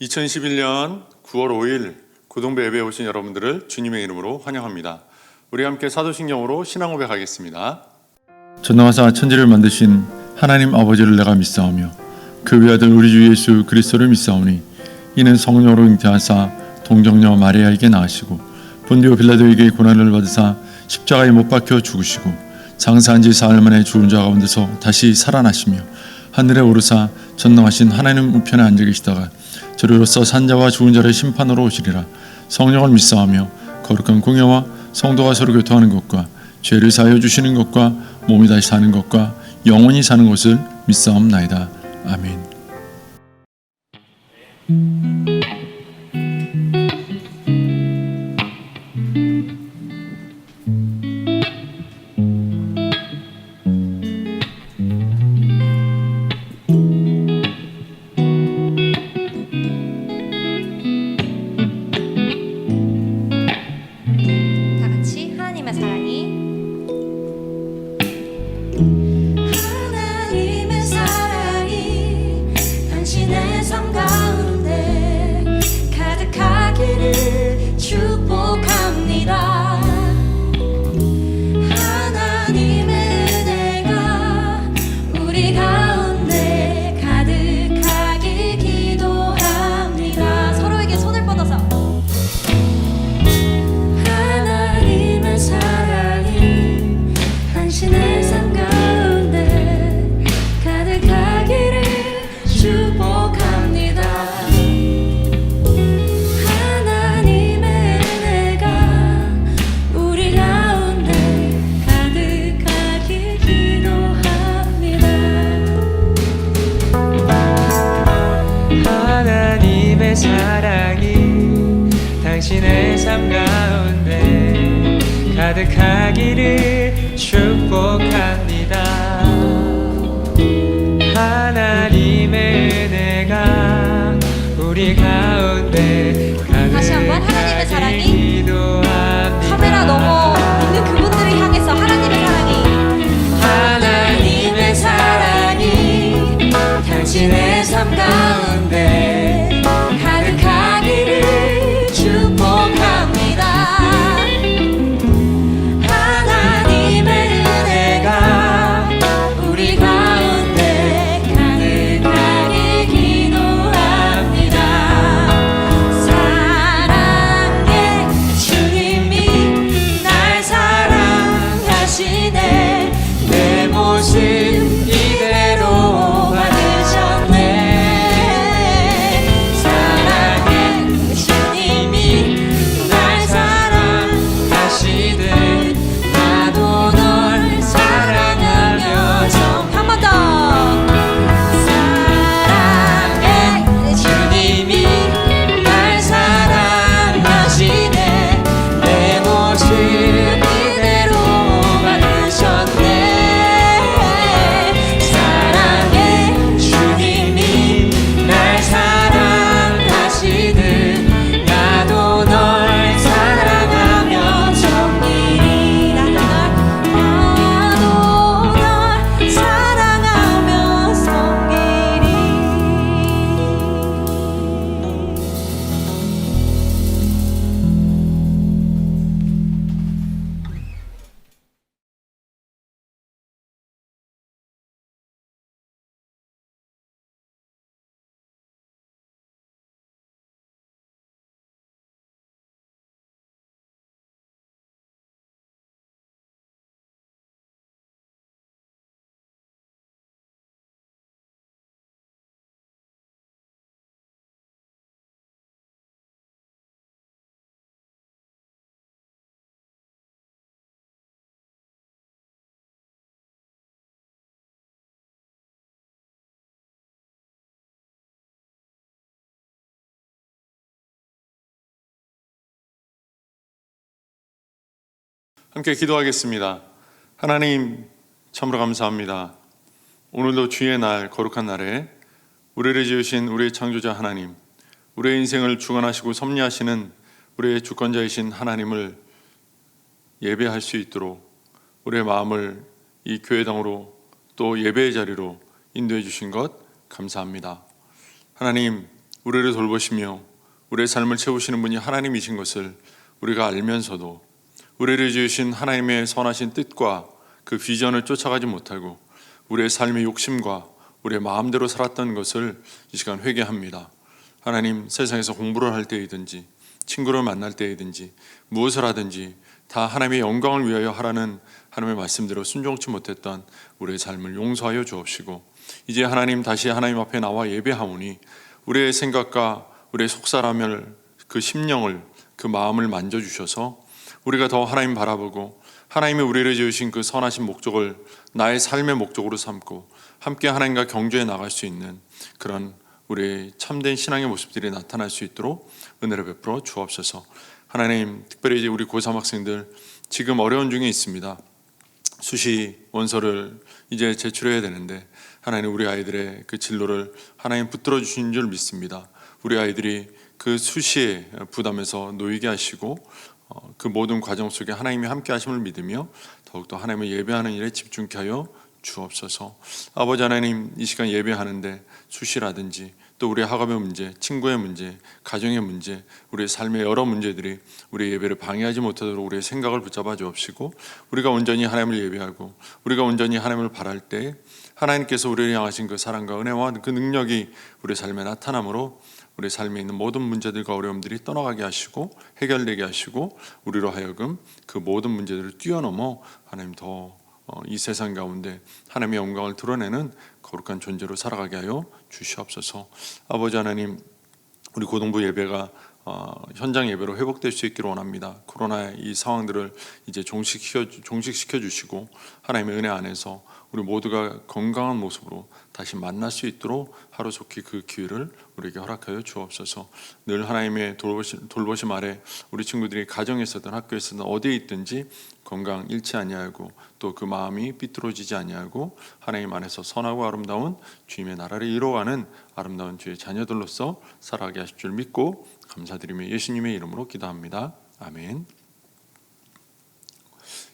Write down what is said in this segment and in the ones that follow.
2011년 9월 5일 고동배 예배에 오신 여러분들을 주님의 이름으로 환영합니다. 우리 함께 사도신경으로 신앙 고백하겠습니다. 전능하사 천지를 만드신 하나님 아버지를 내가 믿사오며 그 외아들 우리 주 예수 그리스도를 믿사오니 이는 성령으로 잉태하사 동정녀 마리아에게 낳으시고 본디오 빌라도에게 고난을 받으사 십자가에 못 박혀 죽으시고 장사한 지 사흘 만에 죽은 자 가운데서 다시 살아나시며 하늘에 오르사 전능하신 하나님 우편에 앉아 계시다가 저리로서 산자와 죽은 자를 심판으로 오시리라. 성령을 믿사오며 거룩한 공예와 성도가 서로 교통하는 것과 죄를 사하여 주시는 것과 몸이 다시 사는 것과 영원히 사는 것을 믿사옵나이다. 아멘. 사랑이 당신의 삶 가운데 가득하기를 축복합니다. 하나님의 은혜가 우리 가운데 다시 한번 하나님의 사랑이 기도합니다. 카메라 넘어 있는 그분들을 향해서 하나님의 사랑이 당신의 삶 가운데 가득하기를 축복합니다. 하나님의 은혜가 우리 가운데 가득하게 기도합니다. 사랑의 주님이 날 사랑하시네. 내 모습 이대로 함께 기도하겠습니다. 하나님, 참으로 감사합니다. 오늘도 주의 날, 거룩한 날에 우리를 지으신 우리의 창조자 하나님, 우리의 인생을 주관하시고 섭리하시는 우리의 주권자이신 하나님을 예배할 수 있도록 우리의 마음을 이 교회당으로 또 예배의 자리로 인도해 주신 것 감사합니다. 하나님, 우리를 돌보시며 우리의 삶을 채우시는 분이 하나님이신 것을 우리가 알면서도 우리를 지으신 하나님의 선하신 뜻과 그 비전을 쫓아가지 못하고 우리의 삶의 욕심과 우리의 마음대로 살았던 것을 이 시간 회개합니다. 하나님, 세상에서 공부를 할 때이든지 친구를 만날 때이든지 무엇을 하든지 다 하나님의 영광을 위하여 하라는 하나님의 말씀대로 순종치 못했던 우리의 삶을 용서하여 주옵시고, 이제 하나님 다시 하나님 앞에 나와 예배하오니 우리의 생각과 우리의 속사람을, 그 심령을, 그 마음을 만져주셔서 우리가 더 하나님 바라보고 하나님이 우리를 지으신 그 선하신 목적을 나의 삶의 목적으로 삼고 함께 하나님과 경주해 나갈 수 있는 그런 우리의 참된 신앙의 모습들이 나타날 수 있도록 은혜를 베풀어 주옵소서. 하나님, 특별히 이제 우리 고3 학생들 지금 어려운 중에 있습니다. 수시 원서를 이제 제출해야 되는데 하나님, 우리 아이들의 그 진로를 하나님 붙들어 주신 줄 믿습니다. 우리 아이들이 그 수시의 부담에서 놓이게 하시고 그 모든 과정 속에 하나님이 함께 하심을 믿으며 더욱더 하나님을 예배하는 일에 집중케 하여 주옵소서. 아버지 하나님, 이 시간 예배하는데 수시라든지 또 우리 학업의 문제, 친구의 문제, 가정의 문제, 우리의 삶의 여러 문제들이 우리의 예배를 방해하지 못하도록 우리의 생각을 붙잡아 주옵시고, 우리가 온전히 하나님을 예배하고 우리가 온전히 하나님을 바랄 때 하나님께서 우리를 향하신 그 사랑과 은혜와 그 능력이 우리 삶에 나타나므로 우리 삶에 있는 모든 문제들과 어려움들이 떠나가게 하시고 해결되게 하시고 우리로 하여금 그 모든 문제들을 뛰어넘어 하나님 더 이 세상 가운데 하나님의 영광을 드러내는 거룩한 존재로 살아가게 하여 주시옵소서. 아버지 하나님, 우리 고등부 예배가 현장 예배로 회복될 수 있기를 원합니다. 코로나의 이 상황들을 이제 종식시켜 주시고 하나님의 은혜 안에서 우리 모두가 건강한 모습으로 다시 만날 수 있도록 하루속히 그 기회를 우리에게 허락하여 주옵소서. 늘 하나님의 돌보심 아래 우리 친구들이 가정에 있었든 학교에 있었든 어디에 있든지 건강 잃지 아니하고 또 그 마음이 삐뚤어지지 아니하고 하나님 안에서 선하고 아름다운 주님의 나라를 이루어가는 아름다운 주의 자녀들로서 살아가게 하실 줄 믿고 감사드리며 예수님의 이름으로 기도합니다. 아멘.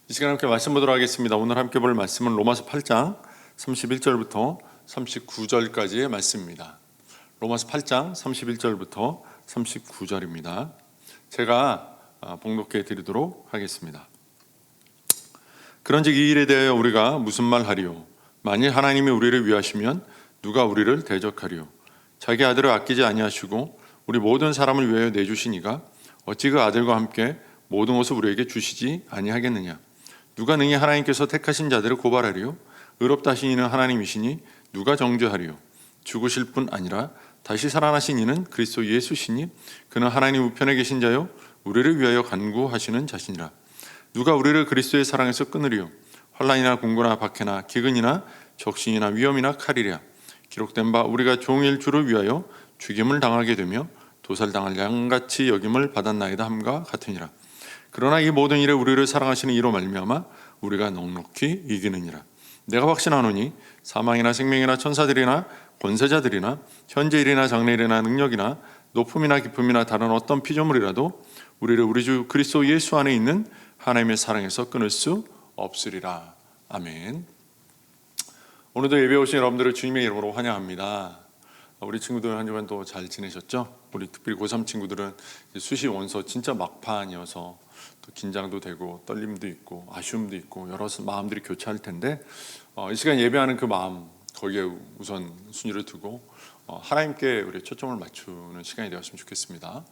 이 시간 함께 말씀 보도록 하겠습니다. 오늘 함께 볼 말씀은 로마서 8장 31절부터 39절까지의 말씀입니다. 로마서 8장 31절부터 39절입니다. 제가 봉독해 드리도록 하겠습니다. 그런즉 이 일에 대하여 우리가 무슨 말 하리요? 만일 하나님이 우리를 위하시면 누가 우리를 대적하리요? 자기 아들을 아끼지 아니하시고 우리 모든 사람을 위하여 내주시니가 어찌 그 아들과 함께 모든 것을 우리에게 주시지 아니하겠느냐? 누가 능히 하나님께서 택하신 자들을 고발하리요? 의롭다 하신 이는 하나님이시니 누가 정죄하리요? 죽으실 뿐 아니라 다시 살아나신 이는 그리스도 예수시니 그는 하나님 우편에 계신 자요 우리를 위하여 간구하시는 자시니라. 누가 우리를 그리스도의 사랑에서 끊으리요? 환난이나 공고나 박해나 기근이나 적신이나 위험이나 칼이랴. 기록된 바 우리가 종일 주를 위하여 죽임을 당하게 되며 도살당할 양같이 여김을 받았나이다 함과 같으니라. 그러나 이 모든 일에 우리를 사랑하시는 이로 말미암아 우리가 넉넉히 이기느니라. 내가 확신하노니 사망이나 생명이나 천사들이나 권세자들이나 현재일이나 장래일이나 능력이나 높음이나 깊음이나 다른 어떤 피조물이라도 우리를 우리 주 그리스도 예수 안에 있는 하나님의 사랑에서 끊을 수 없으리라. 아멘. 오늘도 예배 오신 여러분들을 주님의 이름으로 환영합니다. 우리 친구들 한 주간 또 잘 지내셨죠? 우리 특별히 고3 친구들은 수시 원서 진짜 막판이어서 또 긴장도 되고 떨림도 있고 아쉬움도 있고 여러 마음들이 교차할 텐데 이 시간 예배하는 그 마음 거기에 우선 순위를 두고 하나님께 우리 초점을 맞추는 시간이 되었으면 좋겠습니다.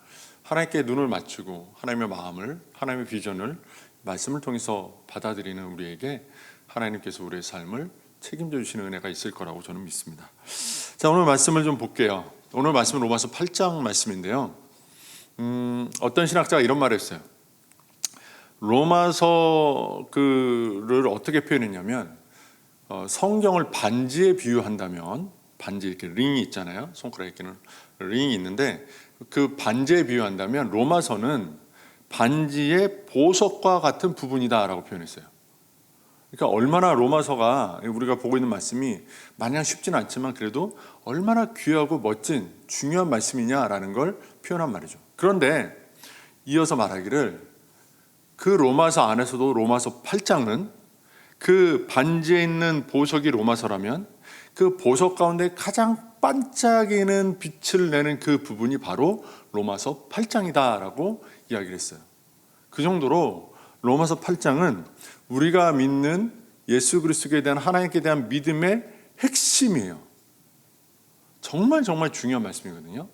하나님께 눈을 맞추고 하나님의 마음을, 하나님의 비전을 말씀을 통해서 받아들이는 우리에게 하나님께서 우리의 삶을 책임져 주시는 은혜가 있을 거라고 저는 믿습니다. 자, 오늘 말씀을 좀 볼게요. 오늘 말씀은 로마서 8장 말씀인데요. 어떤 신학자가 이런 말을 했어요. 로마서를 어떻게 표현했냐면 성경을 반지에 비유한다면, 반지 이렇게 링이 있잖아요. 손가락에 끼는 링이 있는데 그 반지에 비유한다면 로마서는 반지의 보석과 같은 부분이다라고 표현했어요. 그러니까 얼마나 로마서가 우리가 보고 있는 말씀이 마냥 쉽지는 않지만 그래도 얼마나 귀하고 멋진 중요한 말씀이냐라는 걸 표현한 말이죠. 그런데 이어서 말하기를 그 로마서 안에서도 로마서 8장은 그 반지에 있는 보석이 로마서라면 그 보석 가운데 가장 반짝이는 빛을 내는 그 부분이 바로 로마서 8장이다라고 이야기를 했어요. 그 정도로 로마서 8장은 우리가 믿는 예수 그리스도에 대한 하나님께 대한 믿음의 핵심이에요. 정말 정말 중요한 말씀이거든요.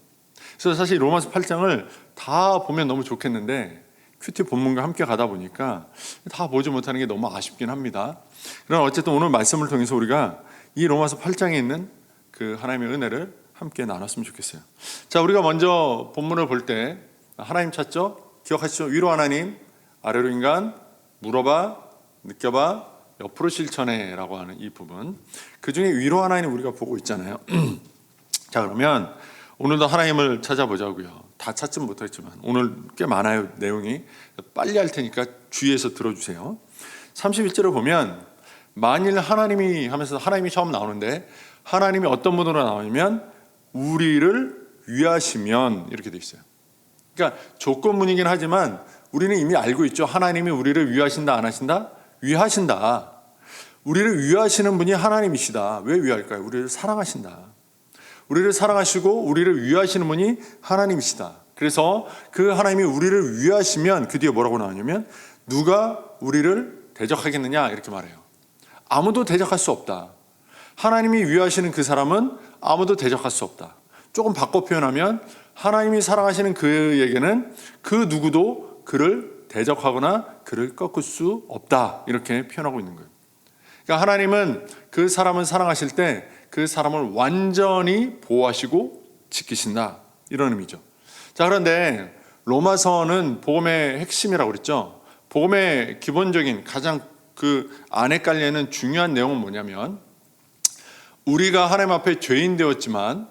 그래서 사실 로마서 8장을 다 보면 너무 좋겠는데 큐티 본문과 함께 가다 보니까 다 보지 못하는 게 너무 아쉽긴 합니다. 그러나 어쨌든 오늘 말씀을 통해서 우리가 이 로마서 8장에 있는 그 하나님의 은혜를 함께 나눴으면 좋겠어요. 자, 우리가 먼저 본문을 볼 때 하나님 찾죠? 기억하시죠? 위로 하나님, 아래로 인간, 물어봐, 느껴봐, 옆으로 실천해 라고 하는 이 부분, 그 중에 위로 하나님 우리가 보고 있잖아요. 자, 그러면 오늘도 하나님을 찾아보자고요. 다 찾지는 못했지만 오늘 꽤 많아요. 내용이. 빨리 할 테니까 주의해서 들어주세요. 31절을 보면 만일 하나님이 하면서 하나님이 처음 나오는데 하나님이 어떤 분으로 나오냐면 우리를 위하시면 이렇게 돼 있어요. 그러니까 조건문이긴 하지만 우리는 이미 알고 있죠. 하나님이 우리를 위하신다 안 하신다? 위하신다. 우리를 위하시는 분이 하나님이시다. 왜 위할까요? 우리를 사랑하신다. 우리를 사랑하시고 우리를 위하시는 분이 하나님이시다. 그래서 그 하나님이 우리를 위하시면 그 뒤에 뭐라고 나오냐면 누가 우리를 대적하겠느냐 이렇게 말해요. 아무도 대적할 수 없다. 하나님이 위하시는 그 사람은 아무도 대적할 수 없다. 조금 바꿔 표현하면 하나님이 사랑하시는 그에게는 그 누구도 그를 대적하거나 그를 꺾을 수 없다. 이렇게 표현하고 있는 거예요. 그러니까 하나님은 그 사람을 사랑하실 때 그 사람을 완전히 보호하시고 지키신다. 이런 의미죠. 자, 그런데 로마서는 복음의 핵심이라고 그랬죠. 복음의 기본적인 가장 그 안에 깔려있는 중요한 내용은 뭐냐면 우리가 하나님 앞에 죄인 되었지만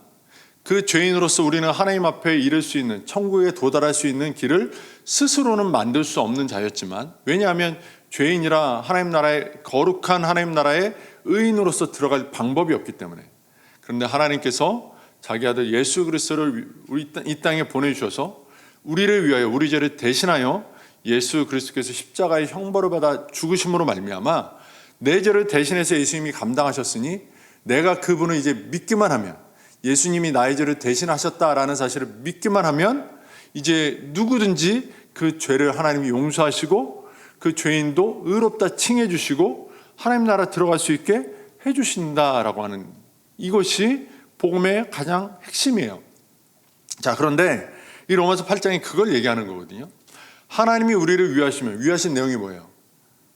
그 죄인으로서 우리는 하나님 앞에 이를 수 있는 천국에 도달할 수 있는 길을 스스로는 만들 수 없는 자였지만 왜냐하면 죄인이라 하나님 나라의 거룩한 하나님 나라의 의인으로서 들어갈 방법이 없기 때문에. 그런데 하나님께서 자기 아들 예수 그리스도를 이 땅에 보내주셔서 우리를 위하여 우리 죄를 대신하여 예수 그리스도께서 십자가의 형벌을 받아 죽으심으로 말미암아 내 죄를 대신해서 예수님이 감당하셨으니 내가 그분을 이제 믿기만 하면 예수님이 나의 죄를 대신하셨다라는 사실을 믿기만 하면 이제 누구든지 그 죄를 하나님이 용서하시고 그 죄인도 의롭다 칭해 주시고 하나님 나라 들어갈 수 있게 해주신다라고 하는 이것이 복음의 가장 핵심이에요. 자, 그런데 이 로마서 8장이 그걸 얘기하는 거거든요. 하나님이 우리를 위하시면 위하신 내용이 뭐예요?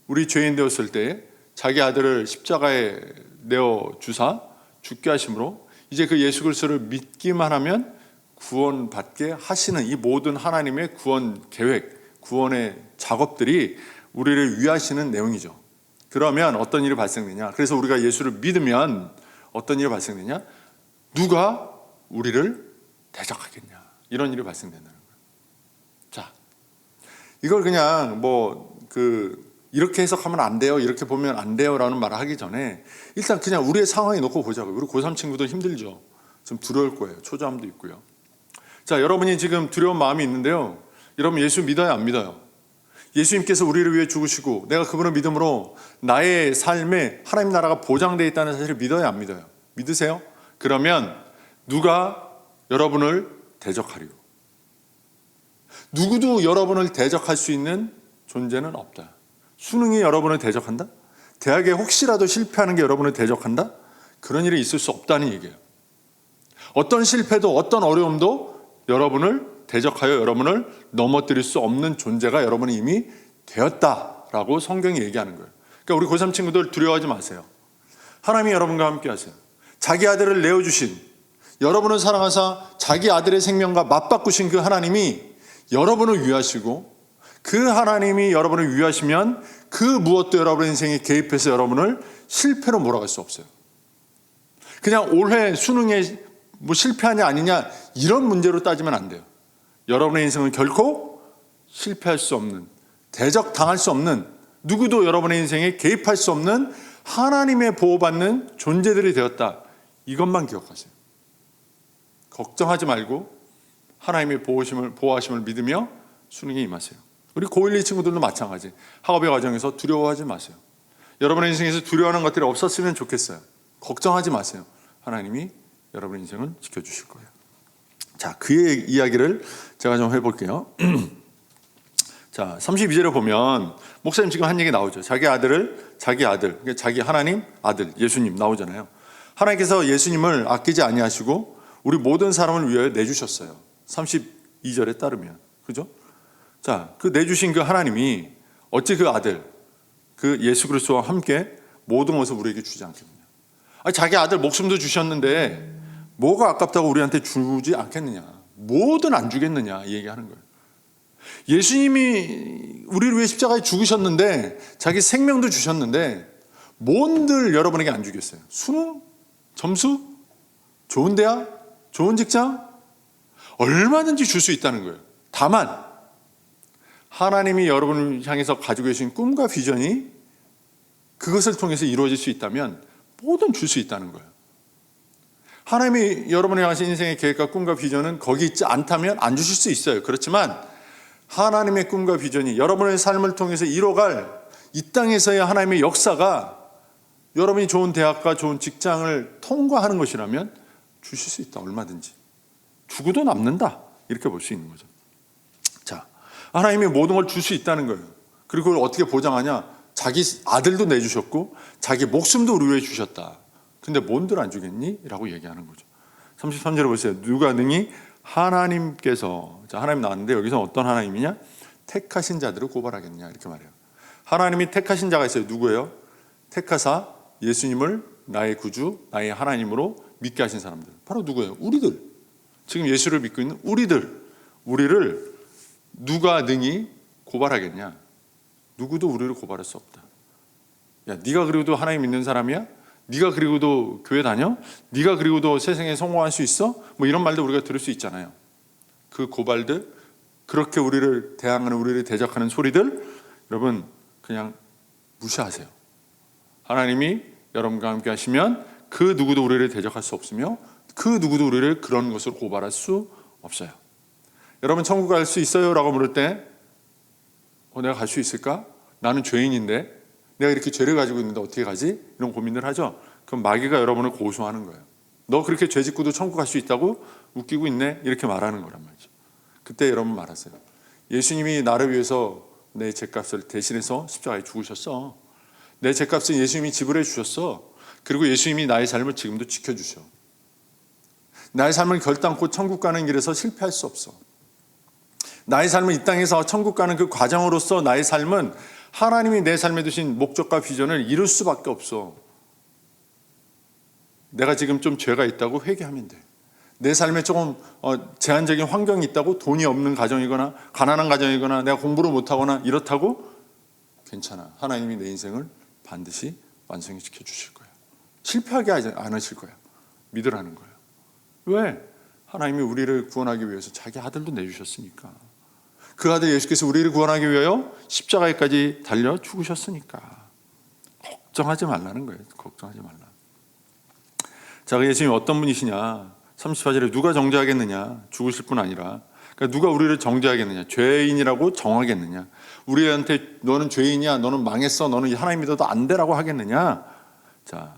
우리 죄인 되었을 때 자기 아들을 십자가에 내어 주사 죽게 하심으로 이제 그 예수 그리스도를 믿기만 하면 구원받게 하시는 이 모든 하나님의 구원 계획, 구원의 작업들이 우리를 위하시는 내용이죠. 그러면 어떤 일이 발생되냐? 그래서 우리가 예수를 믿으면 어떤 일이 발생되냐? 누가 우리를 대적하겠냐? 이런 일이 발생된다는 거예요. 자, 이걸 그냥 이렇게 해석하면 안 돼요, 이렇게 보면 안 돼요라는 말을 하기 전에 일단 그냥 우리의 상황에 놓고 보자고요. 우리 고3 친구들 힘들죠. 좀 두려울 거예요. 초조함도 있고요. 자, 여러분이 지금 두려운 마음이 있는데요. 여러분 예수 믿어요, 안 믿어요? 예수님께서 우리를 위해 죽으시고 내가 그분을 믿음으로 나의 삶에 하나님 나라가 보장되어 있다는 사실을 믿어요, 안 믿어요? 믿으세요? 그러면 누가 여러분을 대적하리요? 누구도 여러분을 대적할 수 있는 존재는 없다. 수능이 여러분을 대적한다? 대학에 혹시라도 실패하는 게 여러분을 대적한다? 그런 일이 있을 수 없다는 얘기예요. 어떤 실패도 어떤 어려움도 여러분을 대적하여 여러분을 넘어뜨릴 수 없는 존재가 여러분이 이미 되었다라고 성경이 얘기하는 거예요. 그러니까 우리 고3 친구들 두려워하지 마세요. 하나님이 여러분과 함께 하세요. 자기 아들을 내어주신, 여러분을 사랑하사 자기 아들의 생명과 맞바꾸신 그 하나님이 여러분을 위하시고 그 하나님이 여러분을 위하시면 그 무엇도 여러분의 인생에 개입해서 여러분을 실패로 몰아갈 수 없어요. 그냥 올해 수능에 실패하냐 아니냐 이런 문제로 따지면 안 돼요. 여러분의 인생은 결코 실패할 수 없는, 대적당할 수 없는, 누구도 여러분의 인생에 개입할 수 없는 하나님의 보호받는 존재들이 되었다. 이것만 기억하세요. 걱정하지 말고 하나님의 보호하심을 믿으며 수능에 임하세요. 우리 고1, 2 친구들도 마찬가지. 학업의 과정에서 두려워하지 마세요. 여러분의 인생에서 두려워하는 것들이 없었으면 좋겠어요. 걱정하지 마세요. 하나님이 여러분의 인생을 지켜주실 거예요. 자, 그의 이야기를 제가 좀 해볼게요. 자, 32절에 보면 목사님 지금 한 얘기 나오죠. 자기 아들, 그러니까 자기 하나님 아들 예수님 나오잖아요. 하나님께서 예수님을 아끼지 아니하시고 우리 모든 사람을 위하여 내주셨어요. 32절에 따르면, 그죠? 자, 그 내주신 그 하나님이 어찌 그 아들, 그 예수 그리스도와 함께 모든 것을 우리에게 주지 않겠느냐? 아니, 자기 아들 목숨도 주셨는데 뭐가 아깝다고 우리한테 주지 않겠느냐? 뭐든 안 주겠느냐? 이 얘기하는 거예요. 예수님이 우리를 위해 십자가에 죽으셨는데 자기 생명도 주셨는데 뭔들 여러분에게 안 주겠어요? 수능? 점수? 좋은 대학? 좋은 직장? 얼마든지 줄 수 있다는 거예요. 다만 하나님이 여러분을 향해서 가지고 계신 꿈과 비전이 그것을 통해서 이루어질 수 있다면 뭐든 줄 수 있다는 거예요. 하나님이 여러분을 향하신 인생의 계획과 꿈과 비전은 거기 있지 않다면 안 주실 수 있어요. 그렇지만 하나님의 꿈과 비전이 여러분의 삶을 통해서 이뤄갈 이 땅에서의 하나님의 역사가 여러분이 좋은 대학과 좋은 직장을 통과하는 것이라면 주실 수 있다. 얼마든지. 주고도 남는다. 이렇게 볼 수 있는 거죠. 자, 하나님이 모든 걸 줄 수 있다는 거예요. 그리고 그걸 어떻게 보장하냐? 자기 아들도 내주셨고 자기 목숨도 우리 위해 주셨다. 근데 뭔들 안 주겠니? 라고 얘기하는 거죠. 33절에 보세요. 누가 능히 하나님께서, 자, 하나님 나왔는데 여기서 어떤 하나님이냐? 택하신 자들을 고발하겠냐? 이렇게 말해요. 하나님이 택하신 자가 있어요. 누구예요? 택하사 예수님을 나의 구주, 나의 하나님으로 믿게 하신 사람들. 바로 누구예요? 우리들. 지금 예수를 믿고 있는 우리를 누가 능히 고발하겠냐? 누구도 우리를 고발할 수 없다. 야, 네가 그리고도 하나님 믿는 사람이야? 네가 그리고도 교회 다녀? 네가 그리고도 세상에 성공할 수 있어? 뭐 이런 말도 우리가 들을 수 있잖아요. 그 고발들, 그렇게 우리를 대항하는, 우리를 대적하는 소리들, 여러분 그냥 무시하세요. 하나님이 여러분과 함께 하시면 그 누구도 우리를 대적할 수 없으며 그 누구도 우리를 그런 것으로 고발할 수 없어요. 여러분 천국 갈 수 있어요? 라고 물을 때 내가 갈 수 있을까? 나는 죄인인데 내가 이렇게 죄를 가지고 있는데 어떻게 가지? 이런 고민을 하죠. 그럼 마귀가 여러분을 고소하는 거예요. 너 그렇게 죄 짓고도 천국 갈 수 있다고? 웃기고 있네? 이렇게 말하는 거란 말이죠. 그때 여러분 말하세요. 예수님이 나를 위해서 내 죄값을 대신해서 십자가에 죽으셨어. 내 죄값은 예수님이 지불해 주셨어. 그리고 예수님이 나의 삶을 지금도 지켜주셔. 나의 삶을 결단코 천국 가는 길에서 실패할 수 없어. 나의 삶은 이 땅에서 천국 가는 그 과정으로서 나의 삶은 하나님이 내 삶에 두신 목적과 비전을 이룰 수밖에 없어. 내가 지금 좀 죄가 있다고 회개하면 돼. 내 삶에 조금 제한적인 환경이 있다고, 돈이 없는 가정이거나 가난한 가정이거나 내가 공부를 못하거나 이렇다고 괜찮아. 하나님이 내 인생을 반드시 완성시켜 주실 거야. 실패하게 하지 않으실 거야. 믿으라는 거예요. 왜? 하나님이 우리를 구원하기 위해서 자기 아들도 내주셨으니까. 그 아들 예수께서 우리를 구원하기 위하여 십자가에까지 달려 죽으셨으니까. 걱정하지 말라는 거예요. 걱정하지 말라. 자, 예수님이 어떤 분이시냐? 34절에 누가 정죄하겠느냐? 죽으실 뿐 아니라. 그러니까 누가 우리를 정죄하겠느냐? 죄인이라고 정하겠느냐? 우리한테 너는 죄인이야, 너는 망했어, 너는 하나님 믿어도 안 되라고 하겠느냐? 자,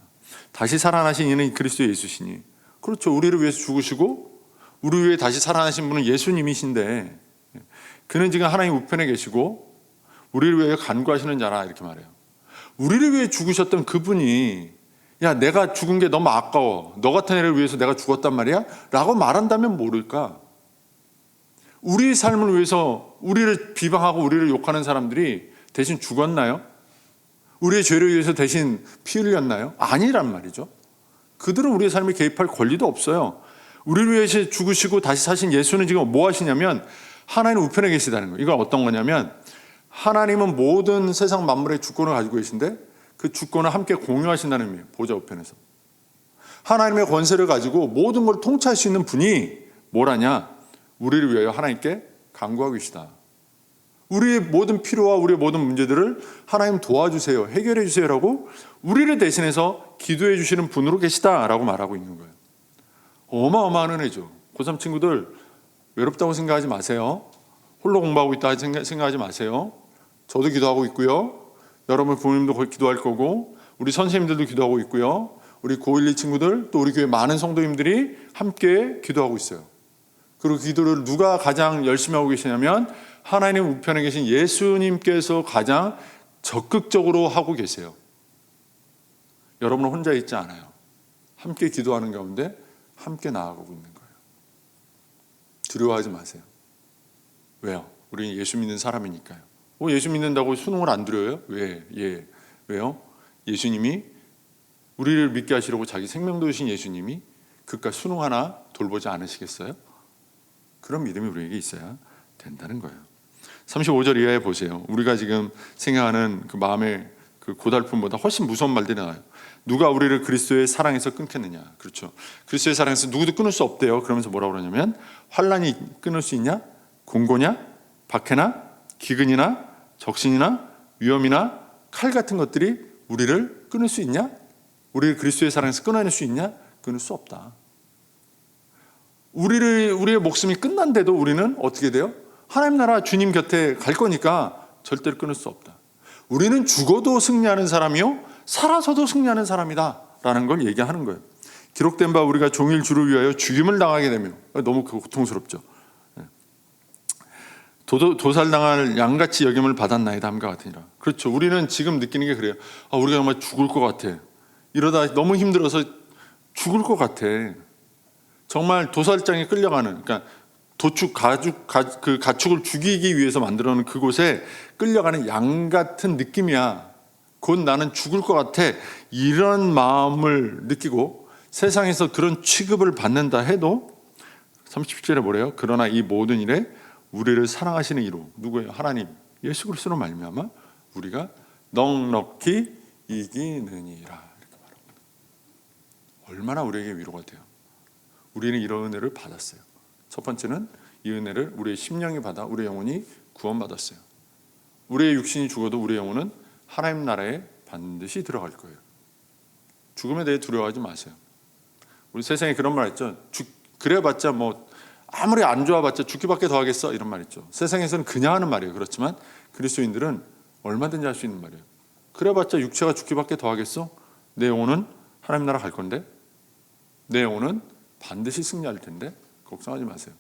다시 살아나신 이는 그리스도 예수시니. 그렇죠. 우리를 위해서 죽으시고 우리 위해 다시 살아나신 분은 예수님이신데 그는 지금 하나님 우편에 계시고 우리를 위해 간구하시는 자라 이렇게 말해요. 우리를 위해 죽으셨던 그분이 야, 내가 죽은 게 너무 아까워. 너 같은 애를 위해서 내가 죽었단 말이야? 라고 말한다면 모를까? 우리의 삶을 위해서 우리를 비방하고 우리를 욕하는 사람들이 대신 죽었나요? 우리의 죄를 위해서 대신 피 흘렸나요? 아니란 말이죠. 그들은 우리의 삶에 개입할 권리도 없어요. 우리를 위해서 죽으시고 다시 사신 예수는 지금 뭐 하시냐면 하나님 우편에 계시다는 거예요. 이건 어떤 거냐면 하나님은 모든 세상 만물의 주권을 가지고 계신데 그 주권을 함께 공유하신다는 의미예요. 보좌 우편에서. 하나님의 권세를 가지고 모든 걸 통치할 수 있는 분이 뭐라냐? 우리를 위하여 하나님께 간구하고 계시다. 우리의 모든 필요와 우리의 모든 문제들을 하나님 도와주세요. 해결해 주세요라고 우리를 대신해서 기도해 주시는 분으로 계시다라고 말하고 있는 거예요. 어마어마한 은혜죠. 고3 친구들 외롭다고 생각하지 마세요. 홀로 공부하고 있다 생각하지 마세요. 저도 기도하고 있고요. 여러분 부모님도 기도할 거고 우리 선생님들도 기도하고 있고요. 우리 고12 친구들 또 우리 교회 많은 성도님들이 함께 기도하고 있어요. 그리고 기도를 누가 가장 열심히 하고 계시냐면 하나님 우편에 계신 예수님께서 가장 적극적으로 하고 계세요. 여러분은 혼자 있지 않아요. 함께 기도하는 가운데 함께 나아가고 있는 거예요. 두려워하지 마세요. 왜요? 우리는 예수 믿는 사람이니까요. 예수 믿는다고 수능을 안 두려워요? 왜요? 예수님이 우리를 믿게 하시려고 자기 생명도 주신 예수님이 그깟 수능 하나 돌보지 않으시겠어요? 그런 믿음이 우리에게 있어야 된다는 거예요. 35절 이하에 보세요. 우리가 지금 생각하는 그 마음의 그 고달픔보다 훨씬 무서운 말들이 나와요. 누가 우리를 그리스도의 사랑에서 끊겠느냐. 그렇죠. 그리스도의 사랑에서 누구도 끊을 수 없대요. 그러면서 뭐라고 그러냐면 환난이 끊을 수 있냐? 공고냐? 박해나? 기근이나? 적신이나? 위험이나? 칼 같은 것들이 우리를 끊을 수 있냐? 우리를 그리스도의 사랑에서 끊어낼 수 있냐? 끊을 수 없다. 우리의 목숨이 끝난데도 우리는 어떻게 돼요? 하나님 나라 주님 곁에 갈 거니까 절대로 끊을 수 없다. 우리는 죽어도 승리하는 사람이요 살아서도 승리하는 사람이다 라는 걸 얘기하는 거예요. 기록된 바 우리가 종일 주를 위하여 죽임을 당하게 되면 너무 고통스럽죠. 도살당할 양같이 여김을 받았나이다 함과 같으니라. 그렇죠. 우리는 지금 느끼는 게 그래요. 우리가 정말 죽을 것 같아. 이러다 너무 힘들어서 죽을 것 같아. 정말 도살장에 끌려가는, 그러니까 가축을 죽이기 위해서 만들어 놓은 그곳에 끌려가는 양 같은 느낌이야. 곧 나는 죽을 것 같아. 이런 마음을 느끼고 세상에서 그런 취급을 받는다 해도 37절에 뭐래요? 그러나 이 모든 일에 우리를 사랑하시는 이로, 누구예요? 하나님, 예수 그리스도로 말미암아 우리가 넉넉히 이기느니라 이렇게 말합니다. 얼마나 우리에게 위로가 돼요. 우리는 이런 은혜를 받았어요. 첫 번째는 이 은혜를 우리의 심령이 받아 우리의 영혼이 구원받았어요. 우리의 육신이 죽어도 우리의 영혼은 하나님 나라에 반드시 들어갈 거예요. 죽음에 대해 두려워하지 마세요. 우리 세상에 그런 말 있죠. 그래봤자 뭐 아무리 안 좋아봤자 죽기밖에 더 하겠어 이런 말 있죠. 세상에서는 그냥 하는 말이에요. 그렇지만 그리스도인들은 얼마든지 할 수 있는 말이에요. 그래봤자 육체가 죽기밖에 더 하겠어? 내 영혼은 하나님 나라 갈 건데, 내 영혼은 반드시 승리할 텐데 걱정하지 마세요.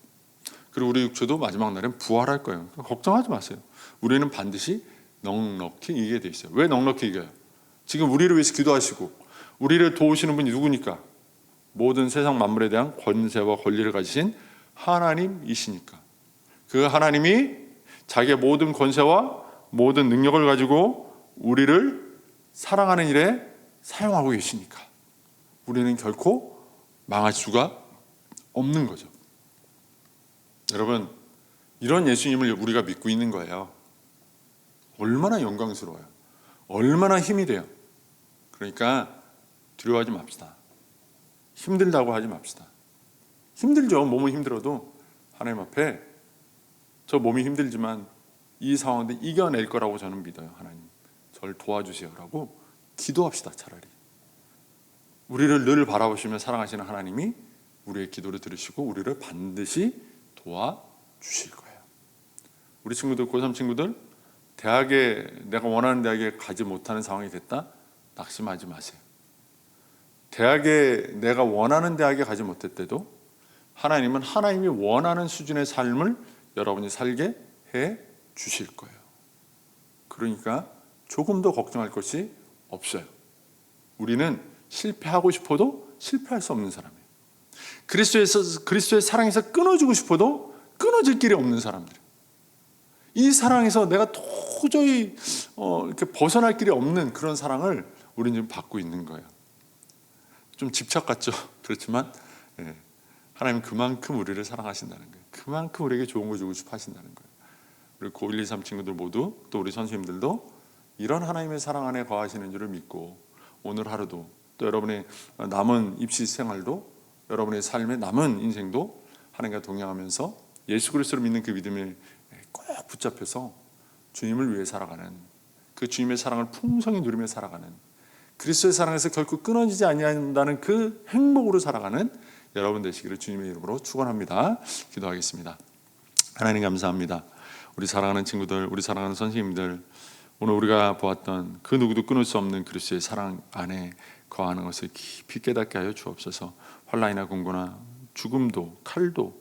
그리고 우리 육체도 마지막 날엔 부활할 거예요. 걱정하지 마세요. 우리는 반드시 넉넉히 이기게 돼 있어요. 왜 넉넉히 이겨요? 지금 우리를 위해서 기도하시고 우리를 도우시는 분이 누구니까? 모든 세상 만물에 대한 권세와 권리를 가지신 하나님이시니까. 그 하나님이 자기의 모든 권세와 모든 능력을 가지고 우리를 사랑하는 일에 사용하고 계시니까 우리는 결코 망할 수가 없는 거죠. 여러분, 이런 예수님을 우리가 믿고 있는 거예요. 얼마나 영광스러워요. 얼마나 힘이 돼요. 그러니까 두려워하지 맙시다. 힘들다고 하지 맙시다. 힘들죠. 몸은 힘들어도 하나님 앞에 저 몸이 힘들지만 이 상황을 이겨낼 거라고 저는 믿어요. 하나님, 저를 도와주세요라고 기도합시다. 차라리 우리를 늘 바라보시며 사랑하시는 하나님이 우리의 기도를 들으시고 우리를 반드시 도와주실 거예요. 우리 친구들, 고3 친구들, 대학에 내가 원하는 대학에 가지 못하는 상황이 됐다? 낙심하지 마세요. 대학에 내가 원하는 대학에 가지 못했대도 하나님은 하나님이 원하는 수준의 삶을 여러분이 살게 해 주실 거예요. 그러니까 조금 더 걱정할 것이 없어요. 우리는 실패하고 싶어도 실패할 수 없는 사람이에요. 그리스도의 사랑에서 끊어지고 싶어도 끊어질 길이 없는 사람들이에요. 이 사랑에서 내가 도저히 이렇게 벗어날 길이 없는 그런 사랑을 우리는 지금 받고 있는 거예요. 좀 집착 같죠? 그렇지만 하나님은 그만큼 우리를 사랑하신다는 거예요. 그만큼 우리에게 좋은 거 주고 싶어 하신다는 거예요. 우리 고1, 2, 3 친구들 모두 또 우리 선생님들도 이런 하나님의 사랑 안에 거하시는 줄을 믿고 오늘 하루도 또 여러분의 남은 입시 생활도 여러분의 삶의 남은 인생도 하나님과 동행하면서 예수 그리스도를 믿는 그 믿음에 꼭 붙잡혀서 주님을 위해 살아가는, 그 주님의 사랑을 풍성히 누리며 살아가는, 그리스도의 사랑에서 결코 끊어지지 아니한다는 그 행복으로 살아가는 여러분 되시기를 주님의 이름으로 축원합니다. 기도하겠습니다. 하나님 감사합니다. 우리 사랑하는 친구들, 우리 사랑하는 선생님들, 오늘 우리가 보았던 그 누구도 끊을 수 없는 그리스도의 사랑 안에 거하는 것을 깊이 깨닫게 하여 주옵소서. 환난이나 공고나 죽음도 칼도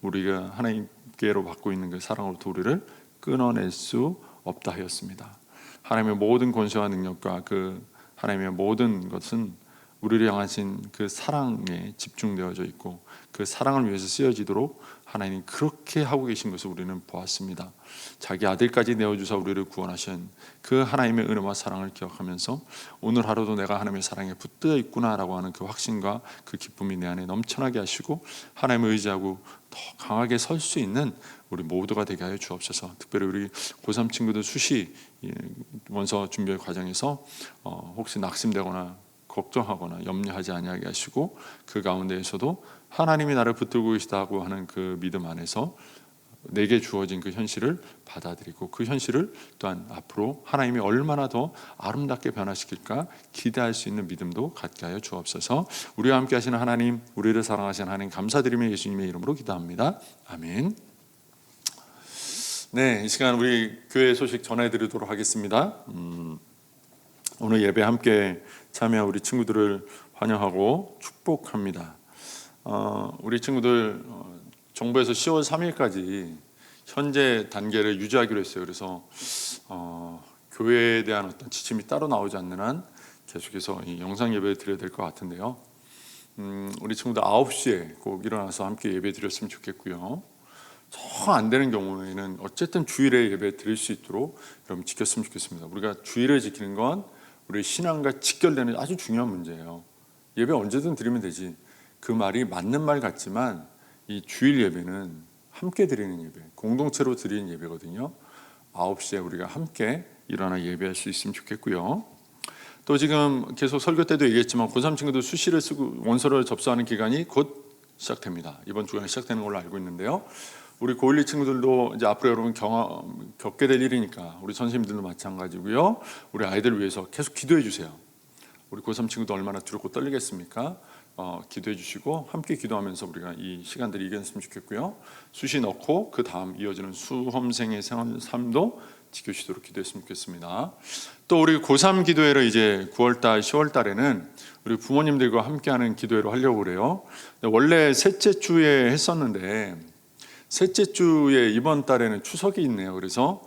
우리가 하나님께로 받고 있는 그 사랑으로부터 우리를 끊어낼 수 없다 하였습니다. 하나님의 모든 권세와 능력과 그 하나님의 모든 것은 우리를 향하신 그 사랑에 집중되어져 있고 그 사랑을 위해서 쓰여지도록 하나님 그렇게 하고 계신 것을 우리는 보았습니다. 자기 아들까지 내어주사 우리를 구원하신 그 하나님의 은혜와 사랑을 기억하면서 오늘 하루도 내가 하나님의 사랑에 붙들어 있구나라고 하는 그 확신과 그 기쁨이 내 안에 넘쳐나게 하시고 하나님을 의지하고 더 강하게 설 수 있는 우리 모두가 되게 하여 주옵소서. 특별히 우리 고3 친구들 수시 원서 준비 과정에서 혹시 낙심되거나 걱정하거나 염려하지 아니하게 하시고 그 가운데에서도 하나님이 나를 붙들고 계시다고 하는 그 믿음 안에서 내게 주어진 그 현실을 받아들이고 그 현실을 또한 앞으로 하나님이 얼마나 더 아름답게 변화시킬까 기대할 수 있는 믿음도 갖게 하여 주옵소서. 우리와 함께 하시는 하나님, 우리를 사랑하시는 하나님 감사드리며 예수님의 이름으로 기도합니다. 아멘. 네, 이 시간 우리 교회 소식 전해드리도록 하겠습니다. 오늘 예배 함께 참여한 우리 친구들을 환영하고 축복합니다. 우리 친구들 정부에서 10월 3일까지 현재 단계를 유지하기로 했어요. 그래서 교회에 대한 어떤 지침이 따로 나오지 않는 한 계속해서 이 영상 예배를 드려야 될 것 같은데요. 우리 친구들 9시에 꼭 일어나서 함께 예배 드렸으면 좋겠고요. 정 안 되는 경우에는 어쨌든 주일에 예배 드릴 수 있도록 여러분 지켰으면 좋겠습니다. 우리가 주일을 지키는 건 우리 신앙과 직결되는 아주 중요한 문제예요. 예배 언제든 드리면 되지. 그 말이 맞는 말 같지만 이 주일 예배는 함께 드리는 예배, 공동체로 드리는 예배거든요. 9시에 우리가 함께 일어나 예배할 수 있으면 좋겠고요. 또 지금 계속 설교 때도 얘기했지만 고3 친구들 수시를 쓰고 원서를 접수하는 기간이 곧 시작됩니다. 이번 주간에 시작되는 걸로 알고 있는데요. 우리 고1, 2 친구들도 이제 앞으로 여러분 겪게 될 일이니까 우리 선생님들도 마찬가지고요. 우리 아이들을 위해서 계속 기도해 주세요. 우리 고3 친구도 얼마나 두렵고 떨리겠습니까? 기도해 주시고 함께 기도하면서 우리가 이 시간들을 이겼으면 좋겠고요. 수시 넣고 그 다음 이어지는 수험생의 삶도 지켜주시도록 기도했으면 좋겠습니다. 또 우리 고3 기도회를 이제 9월달, 10월달에는 우리 부모님들과 함께하는 기도회로 하려고 그래요. 원래 셋째 주에 했었는데 셋째 주에 이번 달에는 추석이 있네요. 그래서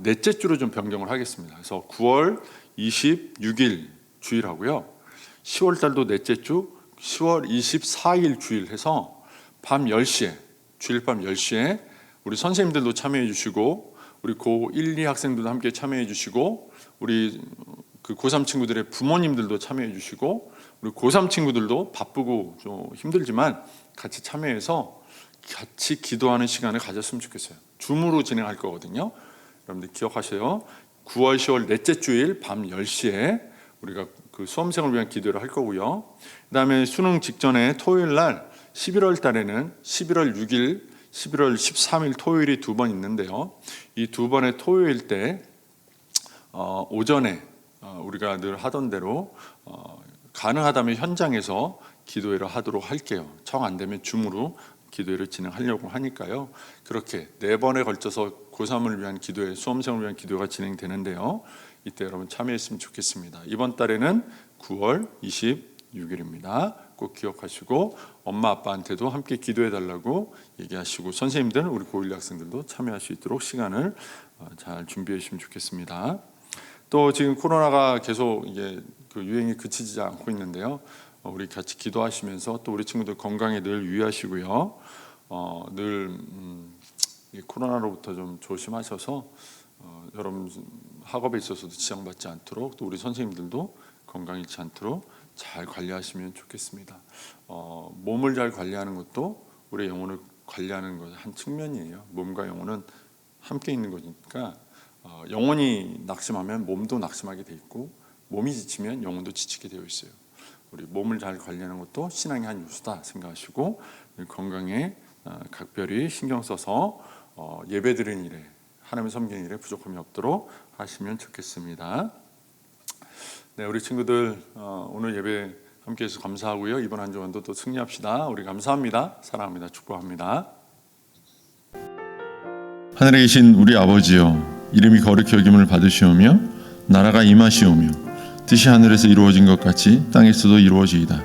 넷째 주로 좀 변경을 하겠습니다. 그래서 9월 26일 주일하고요. 10월 달도 넷째 주 10월 24일 주일 해서 밤 10시에 주일 밤 10시에 우리 선생님들도 참여해 주시고 우리 고1, 2 학생들도 함께 참여해 주시고 우리 그 고3 친구들의 부모님들도 참여해 주시고 우리 고3 친구들도 바쁘고 좀 힘들지만 같이 참여해서 같이 기도하는 시간을 가졌으면 좋겠어요. 줌으로 진행할 거거든요. 여러분들 기억하세요. 9월, 10월 넷째 주일 밤 10시에 우리가 그 수험생을 위한 기도를 할 거고요. 그 다음에 수능 직전에 토요일 날 11월 달에는 11월 6일, 11월 13일 토요일이 2번 있는데요. 이 2번의 토요일 때 오전에 우리가 늘 하던 대로 가능하다면 현장에서 기도회를 하도록 할게요. 정 안 되면 줌으로 기도회를 진행하려고 하니까요. 그렇게 4번에 걸쳐서 고3을 위한 기도회, 수험생을 위한 기도회가 진행되는데요. 이때 여러분 참여했으면 좋겠습니다. 이번 달에는 9월 26일입니다. 꼭 기억하시고 엄마 아빠한테도 함께 기도해 달라고 얘기하시고 선생님들 우리 고1 학생들도 참여할 수 있도록 시간을 잘 준비해 주시면 좋겠습니다. 또 지금 코로나가 계속 이게 그 유행이 그치지 않고 있는데요. 우리 같이 기도하시면서 또 우리 친구들 건강에 늘 유의하시고요. 늘 코로나로부터 좀 조심하셔서 여러분 학업에 있어서도 지장받지 않도록 또 우리 선생님들도 건강 잃지 않도록 잘 관리하시면 좋겠습니다. 몸을 잘 관리하는 것도 우리의 영혼을 관리하는 것 한 측면이에요. 몸과 영혼은 함께 있는 거니까 영혼이 낙심하면 몸도 낙심하게 돼 있고 몸이 지치면 영혼도 지치게 되어 있어요. 우리 몸을 잘 관리하는 것도 신앙의 한 요소다 생각하시고 건강에 각별히 신경 써서 예배드리는 일에 하나님의 섬기는 일에 부족함이 없도록 하시면 좋겠습니다. 네, 우리 친구들 오늘 예배 함께해서 감사하고요. 이번 한 주간도 또 승리합시다. 우리 감사합니다. 사랑합니다. 축복합니다. 하늘에 계신 우리 아버지여, 이름이 거룩히 여김을 받으시오며 나라가 임하시오며 뜻이 하늘에서 이루어진 것 같이 땅에서도 이루어지이다.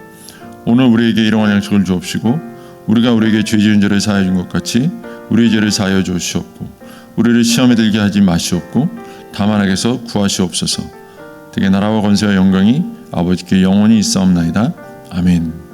오늘 우리에게 일용할 양식을 주옵시고 우리가 우리에게 죄 지은 자를 사하여 준 것 같이 우리의 죄를 사하여 주시옵고 우리를 시험에 들게 하지 마시옵고 다만 악에서 구하시옵소서. 되게 나라와 권세와 영광이 아버지께 영원히 있사옵나이다. 아멘.